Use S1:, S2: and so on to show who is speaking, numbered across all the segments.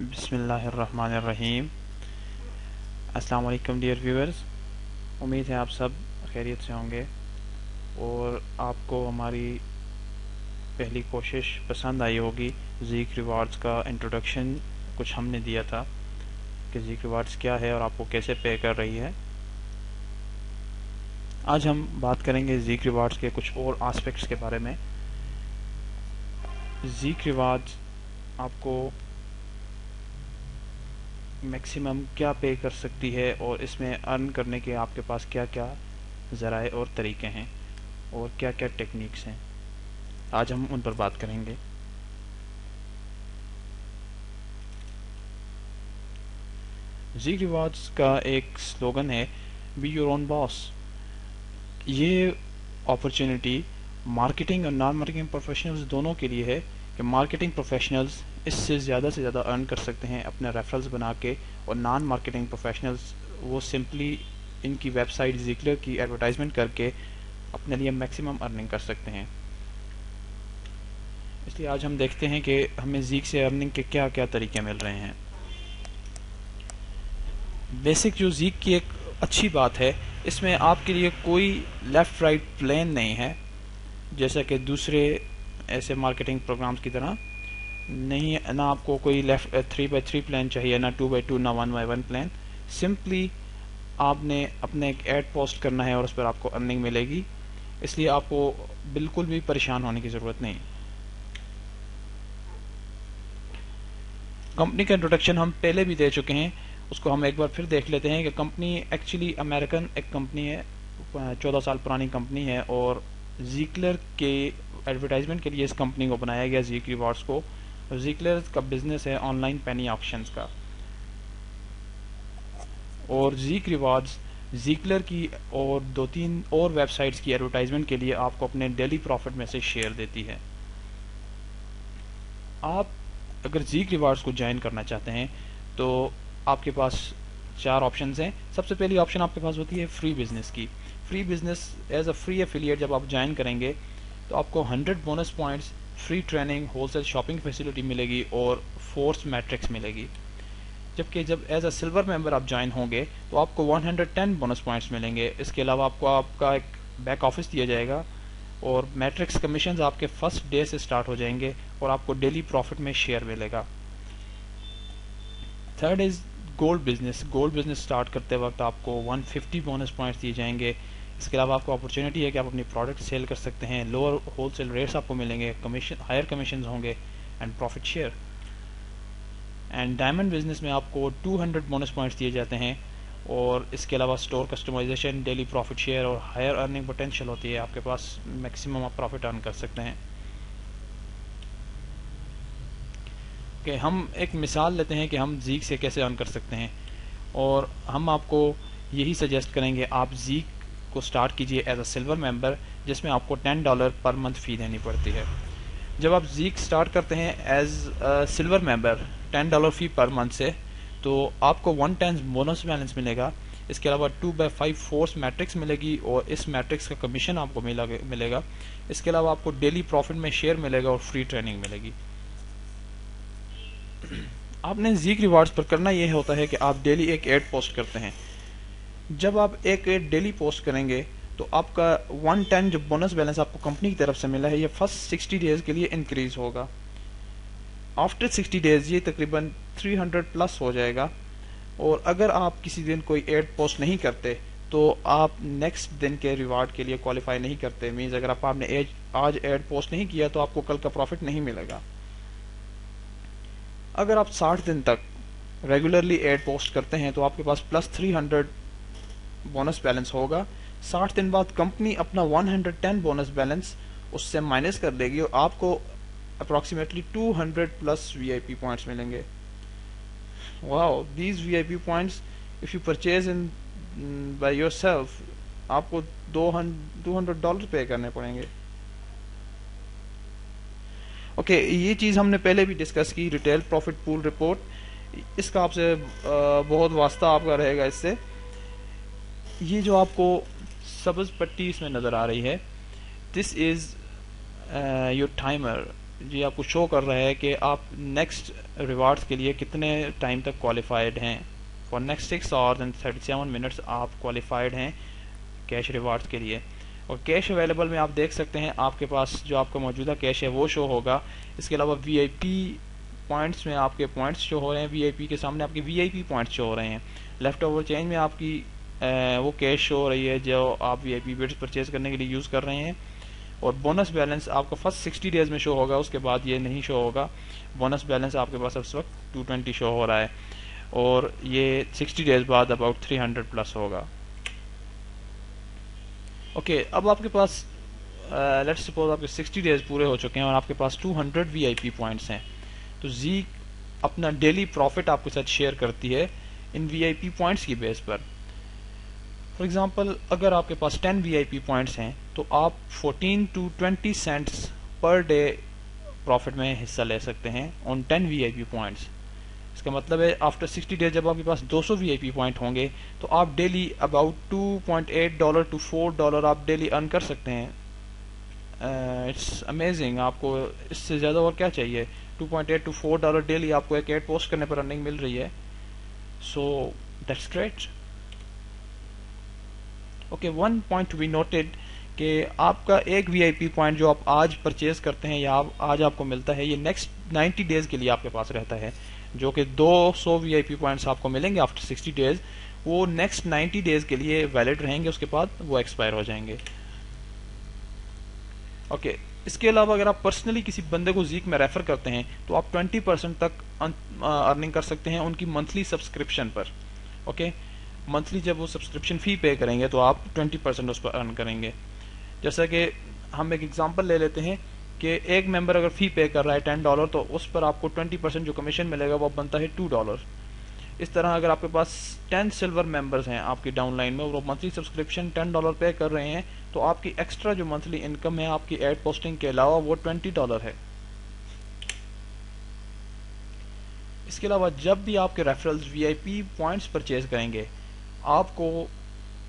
S1: بسم اللہ الرحمن الرحیم۔ السلام علیکم ڈیئر ویورز، امید ہے آپ سب خیریت سے ہوں گے اور آپ کو ہماری پہلی کوشش پسند آئی ہوگی۔ زیک ریوارڈز کا انٹروڈکشن کچھ ہم نے دیا تھا کہ زیک ریوارڈز کیا ہے اور آپ کو کیسے پے کر رہی ہے۔ آج ہم بات کریں گے زیک ریوارڈز کے کچھ اور آسپیکٹس کے بارے میں۔ زیک ریوارڈز آپ کو میکسیمم کیا پے کر سکتی ہے اور اس میں ارن کرنے کے آپ کے پاس کیا کیا ذرائع اور طریقے ہیں اور کیا کیا ٹیکنیکس ہیں، آج ہم ان پر بات کریں گے۔ زیک ریوارڈز کا ایک سلوگن ہے بی یور اون باس۔ یہ اپرچونٹی مارکیٹنگ اور نان مارکیٹنگ پروفیشنلز دونوں کے لیے ہے کہ مارکیٹنگ پروفیشنلز اس سے زیادہ ارن کر سکتے ہیں اپنے ریفرلز بنا کے، اور نان مارکیٹنگ پروفیشنلز وہ سمپلی ان کی ویب سائٹ زیکلر کی ایڈورٹائزمنٹ کر کے اپنے لیے میکسیمم ارننگ کر سکتے ہیں۔ اس لیے آج ہم دیکھتے ہیں کہ ہمیں زیک سے ارننگ کے کیا کیا طریقے مل رہے ہیں۔ بیسک جو زیک کی ایک اچھی بات ہے، اس میں آپ کے لیے کوئی لیفٹ رائٹ پلین نہیں ہے، جیسا کہ دوسرے ایسے مارکیٹنگ پروگرامز کی طرح نہیں، نہ آپ کو کوئی لیفٹ 3x3 پلان چاہیے، نہ 2x2، نہ 1x1 پلان۔ سمپلی آپ نے اپنے ایک ایڈ پوسٹ کرنا ہے اور اس پر آپ کو ارننگ ملے گی، اس لیے آپ کو بالکل بھی پریشان ہونے کی ضرورت نہیں۔ کمپنی کا انٹروڈکشن ہم پہلے بھی دے چکے ہیں، اس کو ہم ایک بار پھر دیکھ لیتے ہیں کہ کمپنی ایکچولی امریکن ایک کمپنی ہے، 14 سال پرانی کمپنی ہے، اور زیکلر کے ایڈورٹائزمنٹ کے لیے اس کمپنی کو بنایا گیا، زیک ریوارڈز کو۔ زیکلر کا بزنس ہے آن لائن پینی آکشنز کا، اور زیک ریوارڈز زیکلر کی اور 2-3 اور ویب سائٹس کی ایڈورٹائزمنٹ کے لیے آپ کو اپنے ڈیلی پروفٹ میں سے شیئر دیتی ہے۔ آپ اگر زیک ریوارڈز کو جوائن کرنا چاہتے ہیں تو آپ کے پاس 4 آپشنز ہیں۔ سب سے پہلی آپشن آپ کے پاس ہوتی ہے فری بزنس کی۔ Free business is a free affiliate جب آپ جوائن کریں گے تو آپ کو 100 bonus points, free training, wholesale shopping facility ملے گی اور فورس میٹرکس ملے گی۔ جبکہ جب ایز اے سلور ممبر آپ جوائن ہوں گے تو آپ کو 110 بونس پوائنٹس ملیں گے۔ اس کے علاوہ آپ کا ایک بیک آفس دیا جائے گا اور میٹرکس کمیشنز آپ کے فرسٹ ڈے سے سٹارٹ ہو جائیں گے اور آپ کو ڈیلی پروفٹ میں شیئر ملے گا۔ Third is gold business. Gold business start کرتے وقت آپ کو 150 بونس پوائنٹس دیے جائیں گے۔ اس کے علاوہ آپ کو اپرچونٹی ہے کہ آپ اپنی پروڈکٹ سیل کر سکتے ہیں، لوور ہول سیل ریٹس آپ کو ملیں گے، ہائر کمیشنز ہوں گے and profit share. And diamond business میں آپ کو 200 بونس پوائنٹس دیے جاتے ہیں، اور اس کے علاوہ store customisation, daily profit share اور ہائر ارننگ پوٹینشیل ہوتی ہے، آپ کے پاس میکسیمم آپ پروفٹ ارن کر سکتے ہیں۔ کہ ہم ایک مثال لیتے ہیں کہ ہم زیک سے کیسے ارن کر سکتے ہیں، اور ہم آپ کو یہی سجیسٹ کریں گے آپ زیک کو سٹارٹ کیجئے ایز اے سلور ممبر، جس میں آپ کو $10 پر منتھ فی دینی پڑتی ہے۔ جب آپ زیک سٹارٹ کرتے ہیں ایز سلور ممبر $10 فی پر منتھ سے، تو آپ کو 110 بونس بیلنس ملے گا۔ اس کے علاوہ 2/5 فورس میٹرکس ملے گی اور اس میٹرکس کا کمیشن آپ کو ملے گا۔ اس کے علاوہ آپ کو ڈیلی پروفٹ میں شیئر ملے گا اور فری ٹریننگ ملے گی۔ آپ نے زیک ریوارڈز پر کرنا یہ ہوتا ہے کہ آپ ڈیلی ایک ایڈ پوسٹ کرتے ہیں۔ جب آپ ایک ایڈ ڈیلی پوسٹ کریں گے تو آپ کا 110 جو بونس بیلنس آپ کو کمپنی کی طرف سے ملا ہے، یہ فرسٹ 60 ڈیز کے لیے انکریز ہوگا۔ آفٹر 60 ڈیز یہ تقریباً 300 پلس ہو جائے گا، اور اگر آپ کسی دن کوئی ایڈ پوسٹ نہیں کرتے تو آپ نیکسٹ دن کے ریوارڈ کے لیے کوالیفائی نہیں کرتے۔ مینز اگر آپ نے آج ایڈ پوسٹ نہیں کیا تو آپ کو کل کا پروفٹ نہیں ملے گا۔ اگر آپ 60 دن تک ریگولرلی ایڈ پوسٹ کرتے ہیں تو آپ کے پاس پلس 300 بونس بیلنس ہوگا۔ 60 دن بعد کمپنی اپنا 110 بونس بیلنس اس سے مائنس کر دے گی اور آپ کو اپروکسیمیٹلی 200 پلس VIP پوائنٹس ملیں گے۔ Wow, these VIP points if you purchase in by yourself, آپ کو $200 پے کرنے پڑیں گے۔ اوکے، یہ چیز ہم نے پہلے بھی ڈسکس کی، ریٹیل پروفٹ پول رپورٹ، اس کا آپ سے بہت واسطہ آپ کا رہے گا اس سے۔ یہ جو آپ کو سبز پٹی اس میں نظر آ رہی ہے، دس از یور ٹائمر۔ جی آپ کو شو کر رہا ہے کہ آپ نیکسٹ ریوارڈس کے لیے کتنے ٹائم تک کوالیفائڈ ہیں. For next 6 hours and 37 minutes آپ کوالیفائڈ ہیں کیش ریوارڈس کے لیے. اور کیش اویلیبل میں آپ دیکھ سکتے ہیں آپ کے پاس جو آپ کا موجودہ کیش ہے وہ شو ہوگا. اس کے علاوہ وی آئی پی پوائنٹس میں آپ کے پوائنٹس شو ہو رہے ہیں. وی آئی پی کے سامنے آپ کے وی آئی پی پوائنٹس شو ہو رہے ہیں. لیفٹ اوور چینج میں آپ کی وہ کیش شو ہو رہی ہے جو آپ وی آئی پی بٹس پرچیز کرنے کے لیے یوز کر رہے ہیں. اور بونس بیلنس آپ کا فرسٹ 60 days میں شو ہوگا, اس کے بعد یہ نہیں شو ہوگا. بونس بیلنس آپ کے پاس اس وقت 220 شو ہو رہا ہے, اور یہ 60 days بعد اباؤٹ 300 پلس ہوگا. اوکے, اب آپ کے پاس لیٹس سپوز آپ کے 60 days پورے ہو چکے ہیں اور آپ کے پاس 200 وی آئی پی پوائنٹس ہیں. تو زیک اپنا ڈیلی پروفٹ آپ کے ساتھ شیئر کرتی ہے ان وی آئی پی پوائنٹس کی بیس پر. فار ایگزامپل اگر آپ کے پاس 10 وی آئی پی پوائنٹس ہیں تو آپ 14 to 20 cents per day profit میں حصہ لے سکتے ہیں آن 10 وی آئی پی پوائنٹس. اس کا مطلب ہے آفٹر 60 days جب آپ کے پاس 200 وی آئی پی پوائنٹ ہوں گے تو آپ ڈیلی اباؤٹ $2.8 to $4 آپ ڈیلی ارن کر سکتے ہیں. اٹس امیزنگ, آپ کو اس سے زیادہ اور کیا چاہیے. $2.8 to $4 ڈیلی آپ کو ایک ایڈ پوسٹ کرنے پر ارننگ مل رہی ہے. So that's great. Okay, one point to be noted کہ آپ کا ایک وی آئی پی پوائنٹ جو آپ آج پرچیز کرتے ہیں یا آج آپ کو ملتا ہے یہ نیکسٹ 90 days کے لیے آپ کے پاس رہتا ہے. جو کہ 200 وی آئی پی پوائنٹس آپ کو ملیں گے آفٹر 60 days, وہ نیکسٹ 90 days کے لیے ویلڈ رہیں گے, اس کے بعد وہ ایکسپائر ہو جائیں گے. اوکے, اس کے علاوہ اگر آپ پرسنلی کسی بندے کو زیک میں ریفر کرتے ہیں تو آپ 20% تک ارننگ کر سکتے ہیں ان کی منتھلی سبسکرپشن پر. اوکے, منتھلی جب وہ سبسکرپشن فی پے کریں گے تو آپ 20% اس پر ارن کریں گے. جیسا کہ ہم ایک ایگزامپل لے لیتے ہیں کہ ایک ممبر اگر فی پے کر رہا ہے $10 تو اس پر آپ کو 20% جو کمیشن ملے گا وہ بنتا ہے $2. اس طرح اگر آپ کے پاس 10 سلور ممبرز ہیں آپ کی ڈاؤن لائن میں اور وہ منتھلی سبسکرپشن $10 پے کر رہے ہیں تو آپ کی ایکسٹرا جو منتھلی انکم ہے آپ کی ایڈ پوسٹنگ کے علاوہ وہ $20 ہے. اس کے علاوہ جب بھی آپ کے ریفرلز وی آئی پی پوائنٹس پرچیز کریں گے آپ کو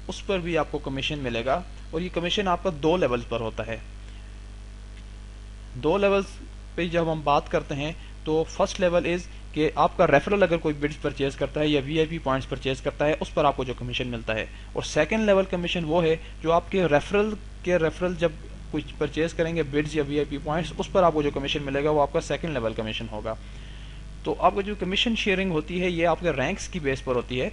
S1: اس پر بھی آپ کو کمیشن ملے گا, اور یہ کمیشن آپ کا 2 لیولز پر ہوتا ہے. 2 لیولز پہ جب ہم بات کرتے ہیں تو فرسٹ لیول از کہ آپ کا ریفرل اگر کوئی بڈز پرچیز کرتا ہے یا وی آئی پی پوائنٹس پرچیز کرتا ہے اس پر آپ کو جو کمیشن ملتا ہے. اور سیکنڈ لیول کمیشن وہ ہے جو آپ کے ریفرل جب کچھ پرچیز کریں گے بڈز یا وی آئی پی پوائنٹس, اس پر آپ کو جو کمیشن ملے گا وہ آپ کا سیکنڈ لیول کمیشن ہوگا. تو آپ کو جو کمیشن شیئرنگ ہوتی ہے یہ آپ کے رینکس کی بیس پر ہوتی ہے.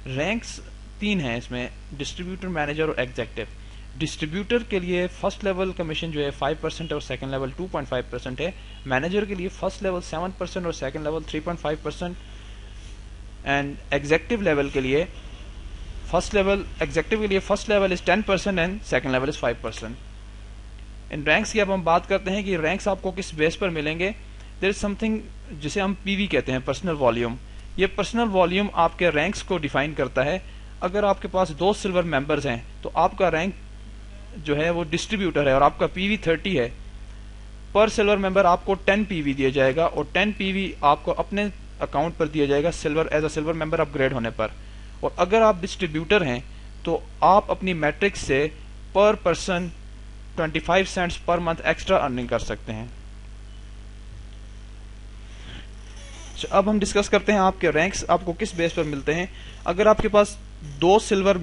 S1: رینکس 3 ہیں اس میں, ڈسٹریبیوٹر, مینیجر اور ایگزیکٹو. ڈسٹریبیوٹر کے لیے فرسٹ لیول کمیشن جو ہے 5% اور سیکنڈ لیول 2.5% ہے. مینیجر کے لیے فرسٹ لیول 7% اور second level 3.5%. And executive level کے لیے first level is 10% and second level is 5%. In ranks کی اب ہم بات کرتے ہیں کہ رینکس آپ کو کس بیس پر ملیں گے. دیر از سم تھنگ جسے ہم پی وی کہتے ہیں, پرسنل والیوم. یہ پرسنل والیوم آپ کے رینکس کو ڈیفائن کرتا ہے. اگر آپ کے پاس 2 سلور ممبرز ہیں تو آپ کا رینک جو ہے وہ ڈسٹریبیوٹر ہے اور آپ کا پی وی 30 ہے. پر سلور ممبر آپ کو 10 پی وی دیا جائے گا, اور 10 پی وی آپ کو اپنے اکاؤنٹ پر دیا جائے گا as a silver member upgrade ہونے پر. اور اگر آپ ڈسٹریبیوٹر ہیں تو آپ اپنی میٹرکس سے per person 25 cents per month extra earning کر سکتے ہیں. اب ہم ڈسکس کرتے ہیں آپ کے رینکس آپ کو کس بیس پر ملتے ہیں. اگر آپ کے پاس 2 سلور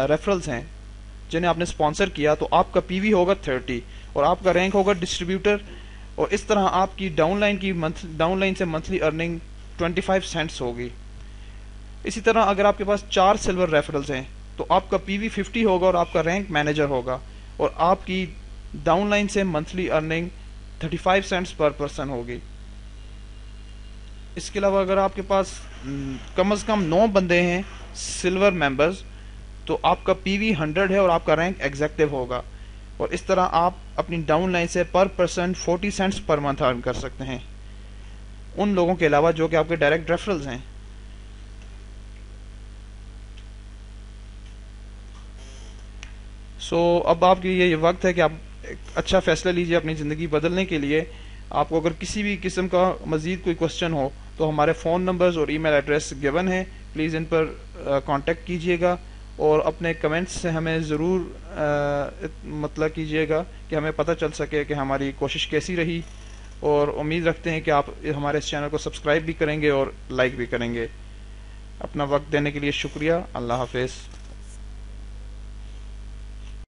S1: ریفرلز ہیں جنہیں آپ نے اسپانسر کیا تو آپ کا پی وی ہوگا 30 اور آپ کا رینک ہوگا ڈسٹریبیوٹر, اور اس طرح آپ کی ڈاؤن لائن سے منتھلی ارننگ 25 cents ہوگی. اسی طرح اگر آپ کے پاس 4 سلور ریفرلز ہیں تو آپ کا پی وی 50 ہوگا اور آپ کا رینک مینیجر ہوگا, اور آپ کی ڈاؤن لائن سے منتھلی ارننگ 35 cents پر پرسن ہوگی. اس کے علاوہ اگر آپ کے پاس کم از کم 9 بندے ہیں سلور ممبرز تو آپ کا پی وی 100 ہے اور آپ کا رینک ایگزیکٹو ہوگا, اور اس طرح آپ اپنی ڈاؤن لائن سے per person 40 cents per month ارن کر سکتے ہیں ان لوگوں کے علاوہ جو کہ آپ کے ڈائریکٹ ریفرلز ہیں. اب آپ کی یہ وقت ہے کہ آپ ایک اچھا فیصلہ لیجئے اپنی زندگی بدلنے کے لیے. آپ کو اگر کسی بھی قسم کا مزید کوئی کوشچن ہو تو ہمارے فون نمبرز اور ای میل ایڈریس گیون ہیں, پلیز ان پر کانٹیکٹ کیجئے گا, اور اپنے کمنٹس سے ہمیں ضرور مطلع کیجئے گا کہ ہمیں پتہ چل سکے کہ ہماری کوشش کیسی رہی. اور امید رکھتے ہیں کہ آپ ہمارے اس چینل کو سبسکرائب بھی کریں گے اور لائک بھی کریں گے. اپنا وقت دینے کے لیے شکریہ. اللہ حافظ.